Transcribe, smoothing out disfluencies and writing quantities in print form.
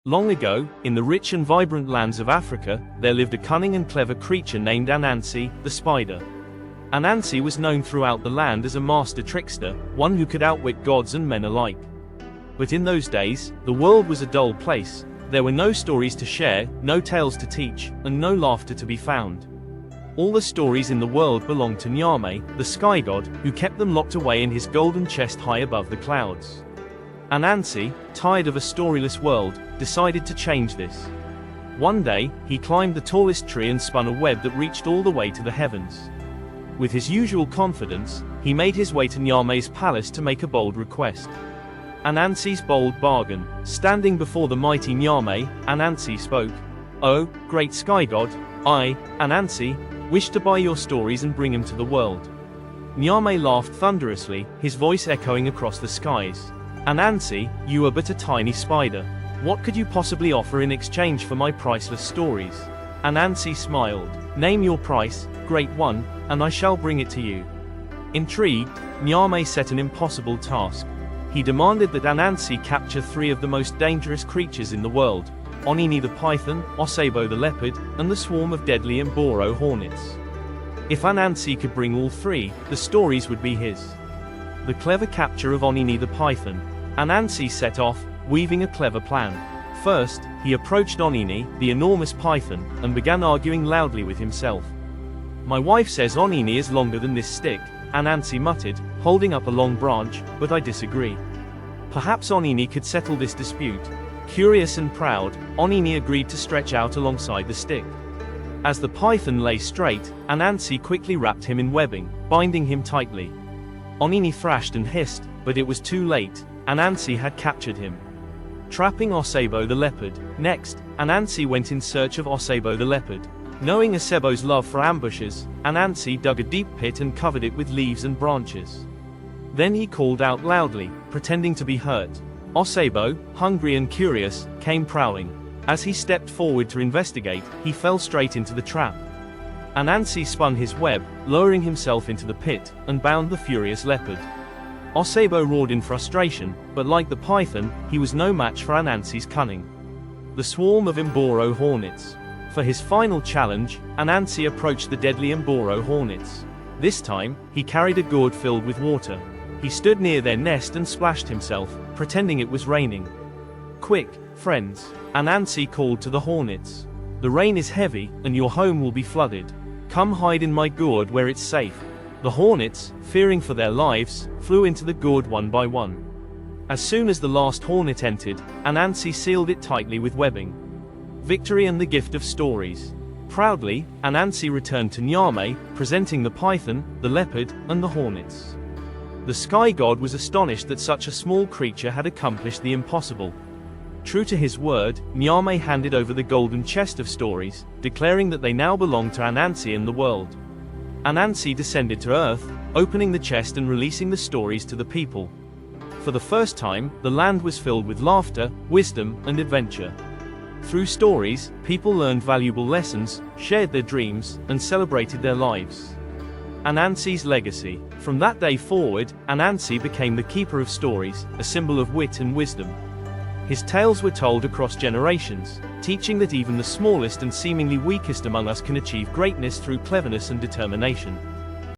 Long ago, in the rich and vibrant lands of Africa, there lived a cunning and clever creature named Anansi the Spider. Anansi was known throughout the land as a master trickster, one who could outwit gods and men alike. But in those days, the world was a dull place. There were no stories to share, no tales to teach, and no laughter to be found. All the stories in the world belonged to Nyame, the sky god, who kept them locked away in his golden chest high above the clouds. Anansi, tired of a storyless world, decided to change this. One day, he climbed the tallest tree and spun a web that reached all the way to the heavens. With his usual confidence, he made his way to Nyame's palace to make a bold request. Anansi's bold bargain. Standing before the mighty Nyame, Anansi spoke. "Oh, great sky god, I, Anansi, wish to buy your stories and bring them to the world." Nyame laughed thunderously, his voice echoing across the skies. "Anansi, you are but a tiny spider. What could you possibly offer in exchange for my priceless stories?" Anansi smiled. "Name your price, great one, and I shall bring it to you." Intrigued, Nyame set an impossible task. He demanded that Anansi capture 3 of the most dangerous creatures in the world: Onini the python, Osebo the leopard, and the swarm of deadly Mboro hornets. If Anansi could bring all 3, the stories would be his. The clever capture of Onini the python. Anansi set off, weaving a clever plan. First, he approached Onini, the enormous python, and began arguing loudly with himself. "My wife says Onini is longer than this stick," Anansi muttered, holding up a long branch, "but I disagree. Perhaps Onini could settle this dispute." Curious and proud, Onini agreed to stretch out alongside the stick. As the python lay straight, Anansi quickly wrapped him in webbing, binding him tightly. Onini thrashed and hissed, but it was too late. Anansi had captured him. Trapping Osebo the leopard. Next, Anansi went in search of Osebo the leopard. Knowing Osebo's love for ambushes, Anansi dug a deep pit and covered it with leaves and branches. Then he called out loudly, pretending to be hurt. Osebo, hungry and curious, came prowling. As he stepped forward to investigate, he fell straight into the trap. Anansi spun his web, lowering himself into the pit, and bound the furious leopard. Osebo roared in frustration, but like the python, he was no match for Anansi's cunning. The swarm of Mboro hornets. For his final challenge, Anansi approached the deadly Mboro hornets. This time, he carried a gourd filled with water. He stood near their nest and splashed himself, pretending it was raining. "Quick, friends," Anansi called to the hornets. "The rain is heavy, and your home will be flooded. Come hide in my gourd where it's safe." The hornets, fearing for their lives, flew into the gourd one by one. As soon as the last hornet entered, Anansi sealed it tightly with webbing. Victory and the gift of stories. Proudly, Anansi returned to Nyame, presenting the python, the leopard, and the hornets. The sky god was astonished that such a small creature had accomplished the impossible. True to his word, Nyame handed over the golden chest of stories, declaring that they now belonged to Anansi and the world. Anansi descended to earth, opening the chest and releasing the stories to the people. For the first time, the land was filled with laughter, wisdom, and adventure. Through stories, people learned valuable lessons, shared their dreams, and celebrated their lives. Anansi's legacy. From that day forward, Anansi became the keeper of stories, a symbol of wit and wisdom. His tales were told across generations, teaching that even the smallest and seemingly weakest among us can achieve greatness through cleverness and determination.